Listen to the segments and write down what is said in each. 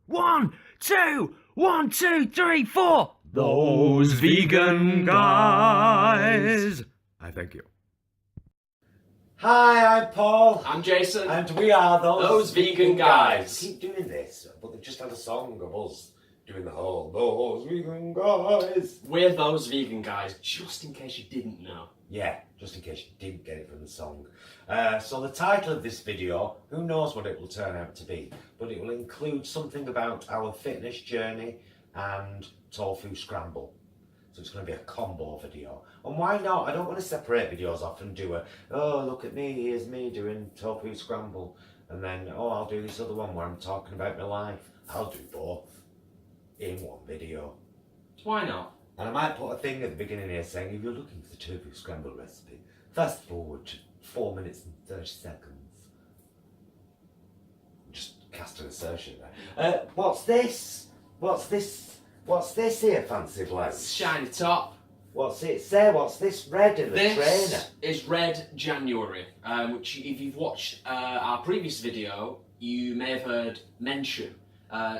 1, 2, 1, 2, 3, 4. Those vegan guys. I thank you. Hi, I'm Paul. I'm Jason. And we are Those vegan guys. We keep doing this, but they've just had a song of us doing the whole Those vegan guys. We're those vegan guys, just in case you didn't know. Yeah, just in case you didn't get it from the song. So the title of this video, who knows what it will turn out to be, but it will include something about our fitness journey and Tofu Scramble. So it's going to be a combo video. And why not? I don't want to separate videos off and do oh, look at me, here's me doing Tofu Scramble. And then, oh, I'll do this other one where I'm talking about my life. I'll do both in one video. Why not? And I might put a thing at the beginning here saying, if you're looking for the Tofu Scramble recipe, fast forward to 4 minutes and 30 seconds. Just cast an assertion there. What's this? What's this here, fancy lads? Shiny top. What's it say? What's this red in the trainer? This is Red January, which if you've watched our previous video, you may have heard mention.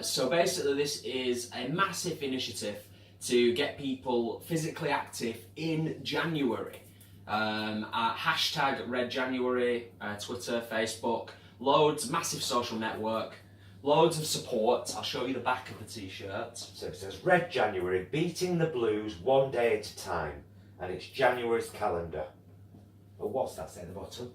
So basically this is a massive initiative to get people physically active in January. Hashtag Red January, Twitter, Facebook, loads, massive social network, loads of support. I'll show you the back of the t-shirt. So it says Red January, beating the blues one day at a time. And it's January's calendar. Oh, what's that say at the bottom?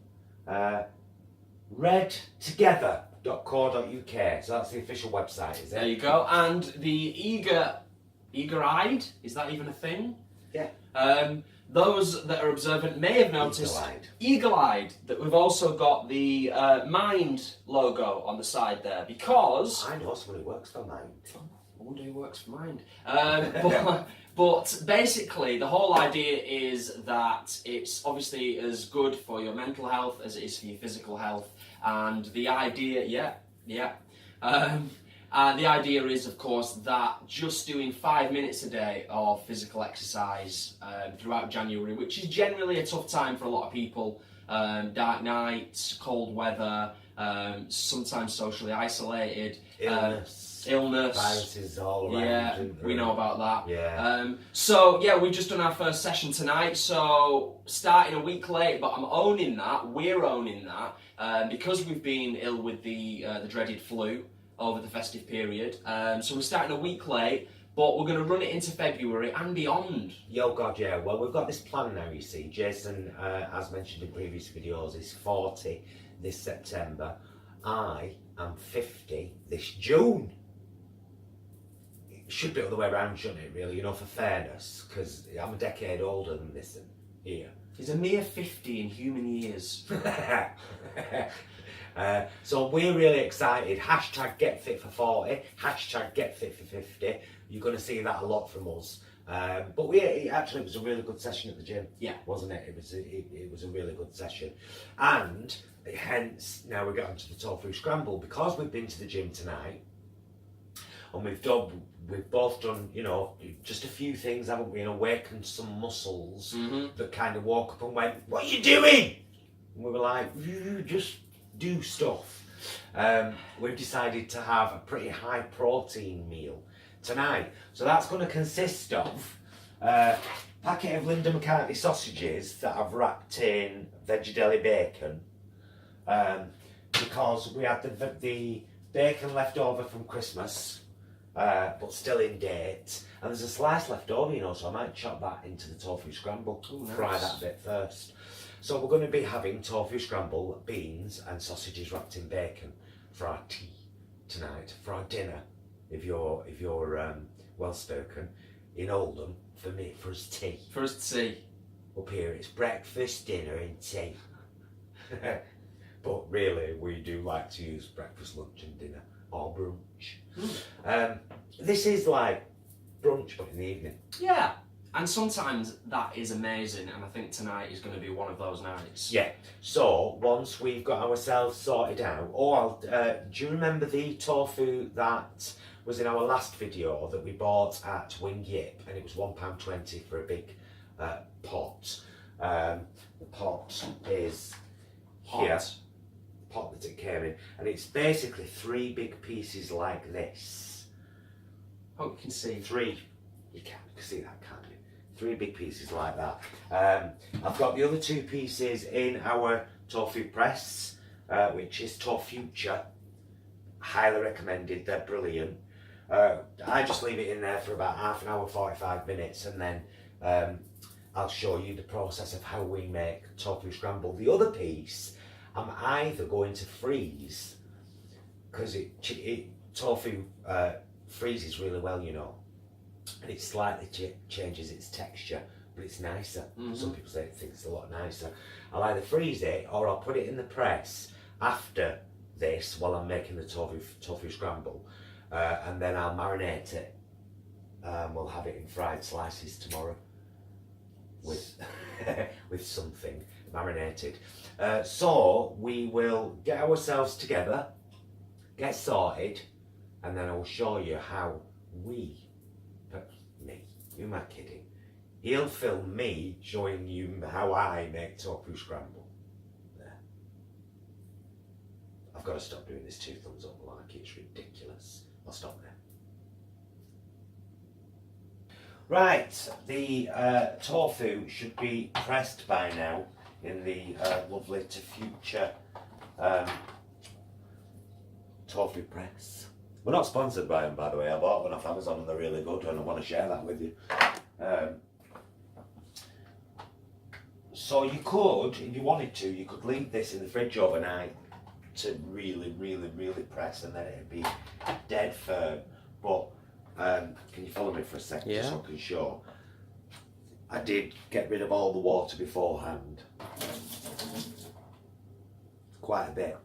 redtogether.co.uk. So that's the official website, is it? There you go. And the eager-eyed, is that even a thing? Yeah. Those that are observant may have noticed, eagle-eyed, that we've also got the Mind logo on the side there, because... I know someone who works for Mind. I wonder who works for Mind. But basically, the whole idea is that it's obviously as good for your mental health as it is for your physical health. And the idea, the idea is, of course, that just doing 5 minutes a day of physical exercise throughout January, which is generally a tough time for a lot of people, dark nights, cold weather, sometimes socially isolated, illness, viruses all around. Yeah, we know about that. Yeah. So yeah, we've just done our first session tonight. So starting a week late, but I'm owning that. We're owning that because we've been ill with the dreaded flu over the festive period. So we're starting a week late, but we're going to run it into February and beyond. Yo, God, yeah. Well, we've got this plan now, you see. Jason, as mentioned in previous videos, is 40 this September. I am 50 this June. It should be the other way around, shouldn't it, really? You know, for fairness, because I'm a decade older than this here. He's a mere 50 in human years. So we're really excited. Hashtag get fit for 40. Hashtag get fit for 50. You're going to see that a lot from us. But it was a really good session at the gym. Yeah, wasn't it? It was a really good session, and hence now we got onto the Tofu Scramble because we've been to the gym tonight, and we've both done, you know, just a few things, haven't we? And awakened some muscles that kind of woke up and went, "What are you doing?" And we were like, "You just do stuff." We've decided to have a pretty high protein meal tonight, so that's going to consist of a packet of Linda McCartney sausages that I've wrapped in Veggie bacon, because we had the bacon left over from Christmas, but still in date, and there's a slice left over, you know, so I might chop that into the tofu scramble. Ooh, nice. Fry that bit first. So we're going to be having tofu scramble, beans and sausages wrapped in bacon for our tea tonight, for our dinner. If you're well spoken, in Oldham, for me, for us tea. For us tea. Up here it's breakfast, dinner and tea. But really we do like to use breakfast, lunch and dinner, or brunch. This is like brunch but in the evening. Yeah. And sometimes that is amazing, and I think tonight is going to be one of those nights. Yeah. So once we've got ourselves sorted out, do you remember the tofu that was in our last video that we bought at Wing Yip, and it was £1.20 for a big pot. The pot is here. pot that it came in, and it's basically 3 big pieces like this. Oh, you can see. 3, you can see that, can't you? 3 big pieces like that. I've got the other 2 pieces in our tofu press, which is TOFUTURE. Highly recommended, they're brilliant. I just leave it in there for about half an hour, 45 minutes, and then I'll show you the process of how we make tofu scramble. The other piece, I'm either going to freeze, because tofu freezes really well, you know, and it slightly changes its texture, but it's nicer. Some people think it's a lot nicer. I'll either freeze it or I'll put it in the press after this while I'm making the tofu scramble, and then I'll marinate it. We'll have it in fried slices tomorrow with with something marinated. So we will get ourselves together, get sorted, and then I will show you how me, who am I kidding? He'll film me showing you how I make tofu scramble. There. I've got to stop doing this 2 thumbs up like, it's ridiculous. I'll stop there. Right, the tofu should be pressed by now in the lovely TOFUTURE Tofu Press. We're not sponsored by them, by the way. I bought one off Amazon and they're really good, and I want to share that with you. So you could, if you wanted to, you could leave this in the fridge overnight to really, really, really press, and then it'd be dead firm. But can you follow me for a second, just so I can show? I did get rid of all the water beforehand. Quite a bit.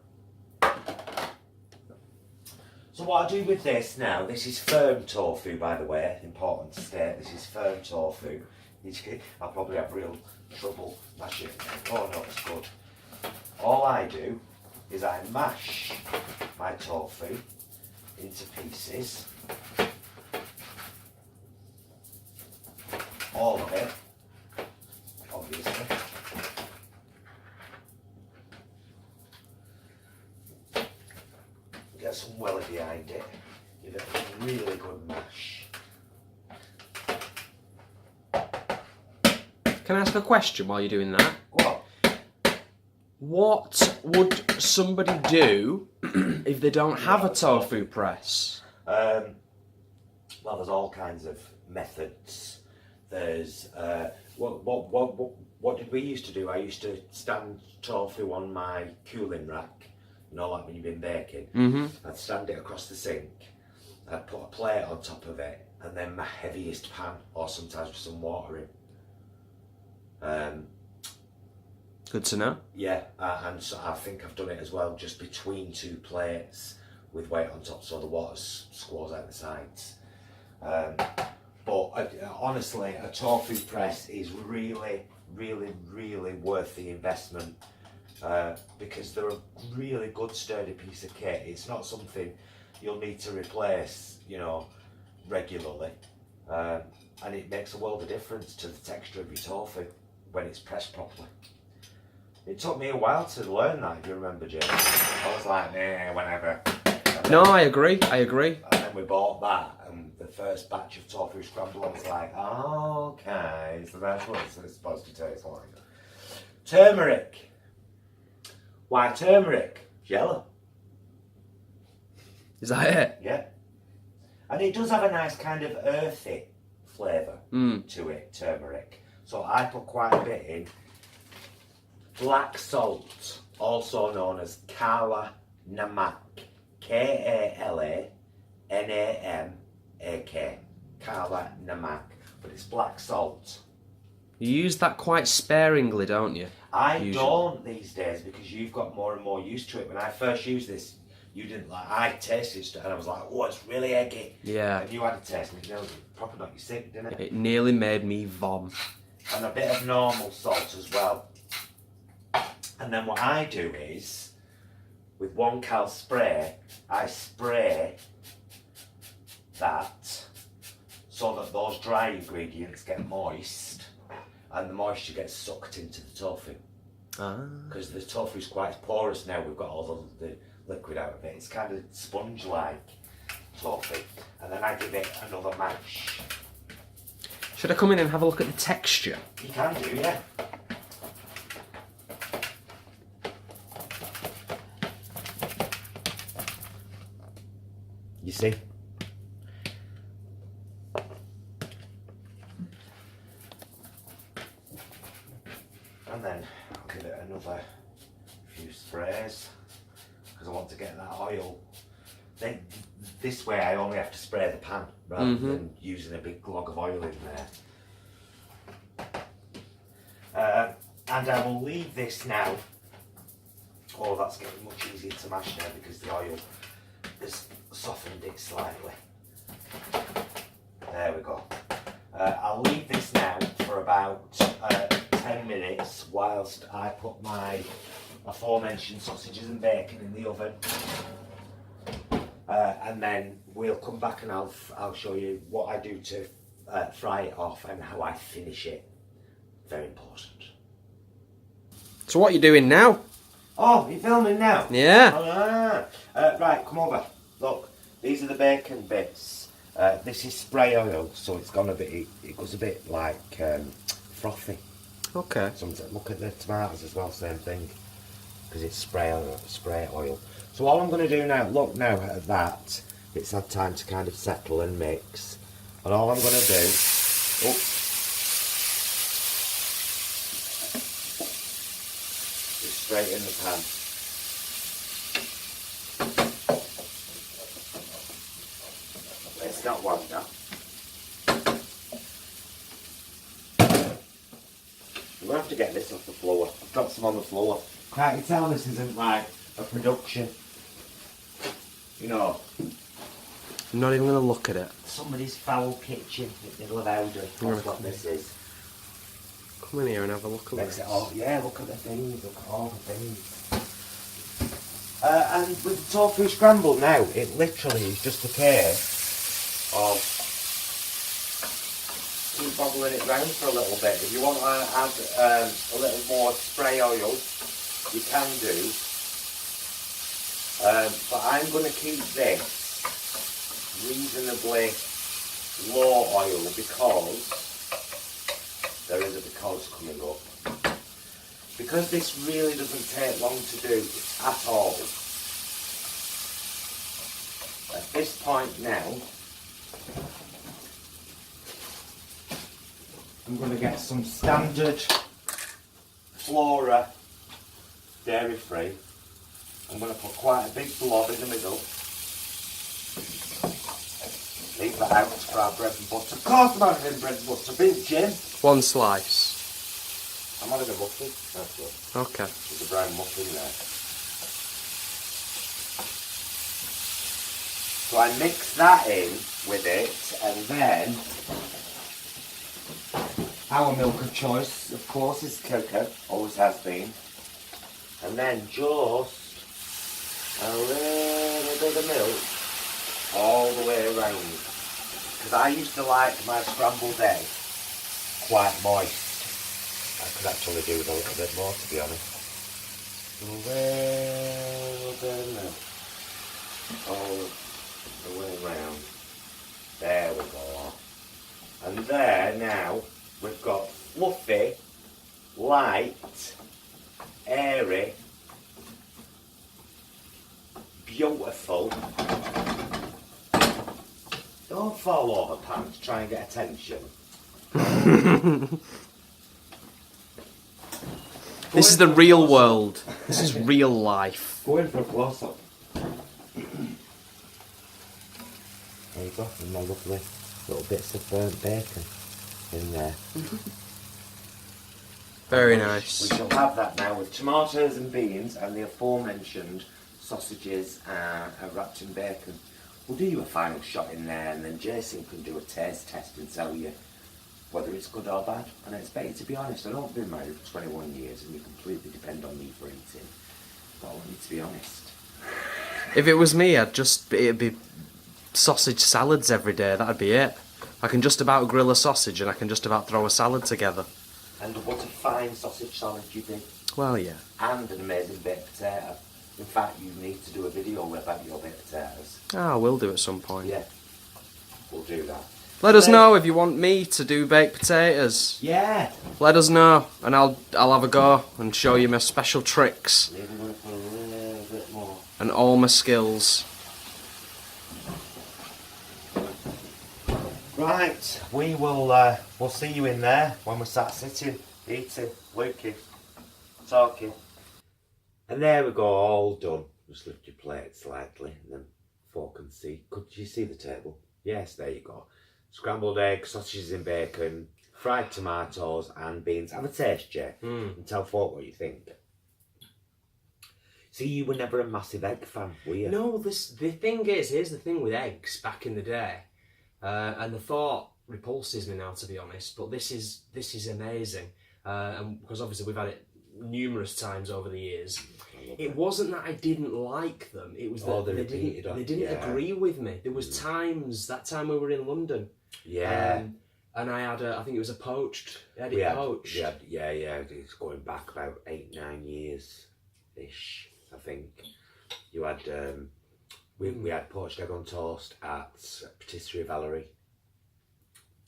So what I do with this now, this is firm tofu, by the way, important to state, this is firm tofu. I'll probably have real trouble mashing it. Oh no, it's good. All I do is I mash my tofu into pieces. All of it, obviously. Get some welly behind it, give it a really good mash. Can I ask a question while you're doing that? What? What would somebody do if they don't have a tofu press? Well, there's all kinds of methods. There's what did we used to do? I used to stand tofu on my cooling rack. You know, like when you've been baking. I'd stand it across the sink. I'd put a plate on top of it, and then my heaviest pan, or sometimes with some water in. Good to know. Yeah, and so I think I've done it as well, just between 2 plates with weight on top, so the water squaws out the sides. But honestly, a tofu press is really, really, really worth the investment, because they're a really good sturdy piece of kit. It's not something you'll need to replace, you know, regularly, and it makes a world of difference to the texture of your tofu when it's pressed properly. It took me a while to learn that, if you remember, Jim. I was like, nah, whenever. No, I agree. And then we bought that, and the first batch of tofu scramble, I was like, oh, okay, so that's what it's supposed to taste like. Turmeric. Why turmeric? Yellow. Is that it? Yeah. And it does have a nice kind of earthy flavour to it, turmeric. So I put quite a bit in. Black salt, also known as Kala Namak. Kala Namak. Kala Namak. But it's black salt. You use that quite sparingly, don't you? I Usually. don't these days, because you've got more and more used to it. When I first used this, you didn't like. I tasted it and I was like, "Oh, it's really eggy." Yeah. And you had a taste, and it nearly proper knocked you sick, didn't it? It nearly made me vom. And a bit of normal salt as well. And then what I do is, with 1 cal spray, I spray that so that those dry ingredients get moist, and the moisture gets sucked into the tofu. because the tofu's quite porous now. We've got all the liquid out of it. It's kind of sponge-like tofu, and then I give it another mash. Should I come in and have a look at the texture? You can do, yeah. You see? And then I'll give it another few sprays because I want to get that oil. Then this way I only have to spray the pan rather than using a big glog of oil in there. And I will leave this now. Oh, that's getting much easier to mash now because the oil has softened it slightly. There we go. I'll leave this now for about 10 minutes whilst I put my aforementioned sausages and bacon in the oven. And then we'll come back and I'll show you what I do to fry it off and how I finish it. Very important. So what are you doing now? Oh, you're filming now? Yeah. Right, come over. Look, these are the bacon bits. This is spray oil, so it's gone a bit. It goes a bit like frothy. Okay. Sometimes. Look at the tomatoes as well, same thing, because it's spray oil. So all I'm going to do now, look now at that. It's had time to kind of settle and mix, and all I'm going to do. Oh, straight in the pan. It's not one now. I'm going to have to get this off the floor. I've got some on the floor. Can't you tell this isn't like a production? You know, I'm not even going to look at it. somebody's foul kitchen in the middle of Howden. That's what this is. Come in here and have a look at Makes this. it all, yeah, look at the things, look at all the things. And with the tofu scramble now, it literally is just a case of keep bobbling it round for a little bit. If you want to add a little more spray oil, you can do. But I'm going to keep this reasonably low oil because there is a because coming up. Because this really doesn't take long to do at all, at this point now, I'm going to get some standard Flora dairy free. I'm going to put quite a big blob in the middle. Leave that out for our bread and butter. Of course I'm having bread and butter, didn't Jim? One slice. I'm having a muffin. That's good. Okay. There's a brown muffin there. So I mix that in with it, and then our milk of choice, of course, is cocoa. Always has been. And then just a little bit of milk all the way around. Because I used to like my scrambled egg quite moist. I could actually do with a little bit more, to be honest. A little bit of milk all the way around. There we go. And there now we've got fluffy, light, airy, beautiful. Don't fall over, pants, try and get attention. This is the real world. This is real life. Go in for a close-up. There you go, and my lovely little bits of burnt bacon in there. Very We nice. shall have that now with tomatoes and beans and the aforementioned sausages wrapped in bacon. We'll do you a final shot in there, and then Jason can do a taste test and tell you whether it's good or bad. And I expect you to be honest. I don't been married for 21 years and you completely depend on me for eating. But I want you to be honest. If it was me, it'd be sausage salads every day. That'd be it. I can just about grill a sausage and I can just about throw a salad together. And what a fine sausage salad you do. Well, yeah. and an amazing baked potato. In fact, you need to do a video about your baked potatoes. Ah, we'll do at some point. Yeah, we'll do that. Let us know if you want me to do baked potatoes. Yeah. Let us know, and I'll have a go and show you my special tricks Maybe we'll put a little bit more. and all my skills. Right, we'll see you in there when we start sitting, eating, looking, talking. And there we go, all done. Just lift your plate slightly and then fork and see. Could you see the table? Yes, there you go. Scrambled eggs, sausages and bacon, fried tomatoes and beans. Have a taste, Jay, and tell folk what you think. See, you were never a massive egg fan, were you? No, the thing is, here's the thing with eggs back in the day, and the thought repulses me now, to be honest. But this is amazing, and because obviously we've had it numerous times over the years. It wasn't that I didn't like them; it was that they didn't agree with me. There was times that time we were in London, and I had I think it was a poached. Poached. Yeah. It's going back about 8-9 years ish. I think you had we had poached egg on toast at Patisserie Valerie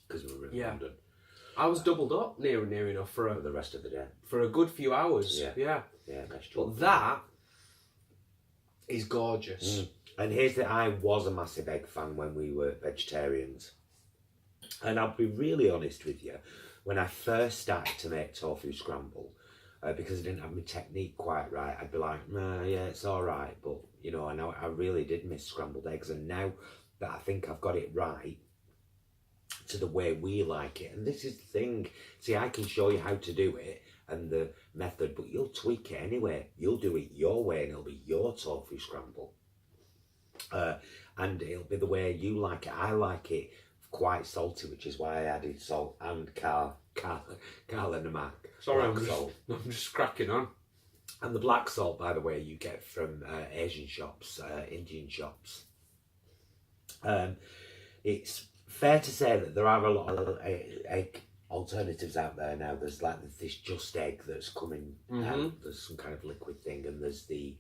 because we were in London. I was doubled up near enough for the rest of the day for a good few hours. Yeah. But that is gorgeous. And here's the I was a massive egg fan when we were vegetarians, and I'll be really honest with you, when I first started to make tofu scramble. Because I didn't have my technique quite right, I'd be like, nah, yeah, it's all right. But, you know, I really did miss scrambled eggs. And now that I think I've got it right to the way we like it, and this is the thing, see, I can show you how to do it and the method, but you'll tweak it anyway. You'll do it your way and it'll be your tofu scramble. And it'll be the way you like it. I like it quite salty, which is why I added salt and Carlinamak. Sorry, I'm just cracking on. And the black salt, by the way, you get from Asian shops, Indian shops. It's fair to say that there are a lot of egg alternatives out there now. There's like this just egg that's coming out. There's some kind of liquid thing, and there's the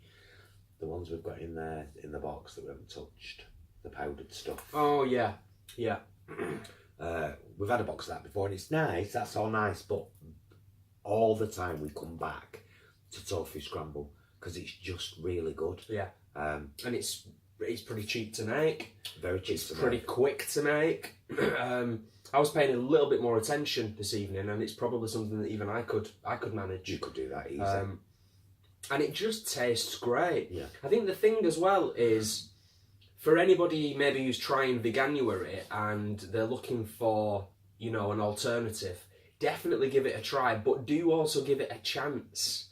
ones we've got in there in the box that we haven't touched, the powdered stuff. Oh yeah. We've had a box of that before, and it's nice. That's all nice, but all the time we come back to tofu scramble because it's just really good. Yeah. And it's pretty cheap to make. Very cheap. It's pretty quick to make. I was paying a little bit more attention this evening, and it's probably something that even I could manage. You could do that easy. And it just tastes great. Yeah. I think the thing as well is, for anybody maybe who's trying veganuary and they're looking for, you know, an alternative, definitely give it a try, but do also give it a chance.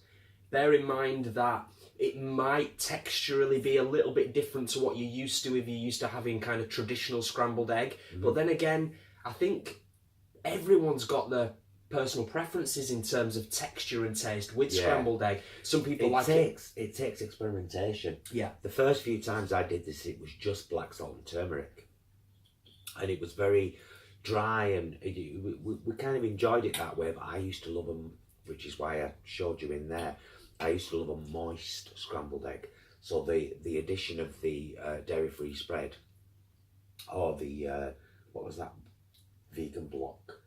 Bear in mind that it might texturally be a little bit different to what you're used to if you're used to having kind of traditional scrambled egg. But then again, I think everyone's got their personal preferences in terms of texture and taste with scrambled egg. Some people it takes experimentation. Yeah. The first few times I did this, it was just black salt and turmeric, and it was very dry, and we kind of enjoyed it that way. But I used to love them, which is why I showed you in there. I used to love a moist scrambled egg. So the addition of the dairy-free spread, or the what was that vegan block,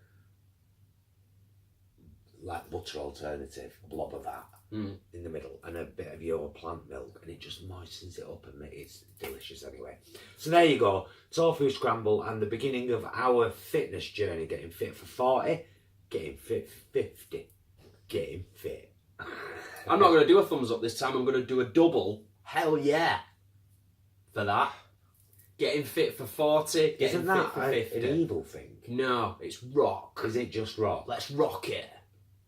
like butter alternative, a blob of that in the middle, and a bit of your plant milk, and it just moistens it up, and it's delicious anyway. So there you go, tofu scramble, and the beginning of our fitness journey, getting fit for 40, getting fit for 50, getting fit. I'm not going to do a thumbs up this time, I'm going to do a double hell yeah for that. Getting fit for 40, getting Isn't that fit for 50. an evil thing? No, it's rock. Is it just rock? Let's rock it.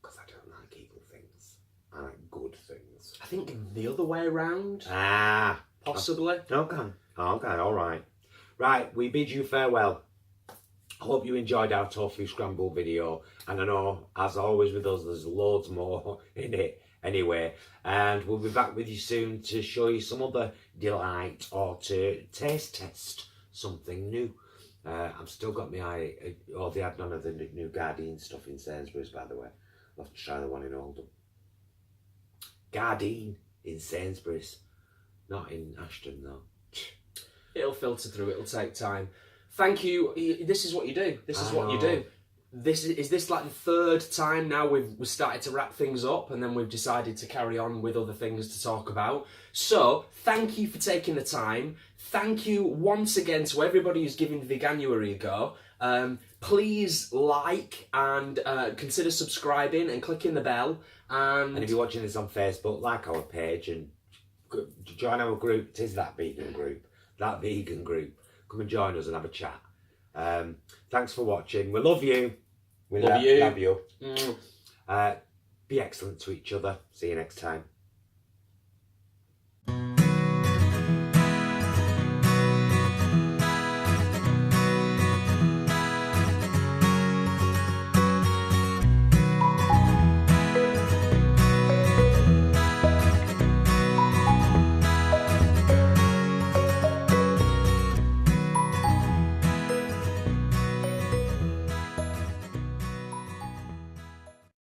Because I don't like evil things. I like good things. I think the other way around. Possibly. Okay, alright. Right, we bid you farewell. I hope you enjoyed our tofu scramble video, and I know, as always with us, there's loads more in it anyway, and we'll be back with you soon to show you some other delight or to taste test something new. I've still got my eye, they had none of the new Guardian stuff in Sainsbury's, by the way. I'll have to try the one in Oldham. Gardein in Sainsbury's. Not in Ashton, though. It'll filter through. It'll take time. Thank you. This is what you do. This is what you do. Is this like the third time now we've started to wrap things up, and then we've decided to carry on with other things to talk about. So thank you for taking the time. Thank you once again to everybody who's giving Veganuary a go. Please like and consider subscribing and clicking the bell. And if you're watching this on Facebook, like our page and join our group. It is that vegan group. Come and join us and have a chat. Thanks for watching. We love you. We love you. Mm. Be excellent to each other. See you next time.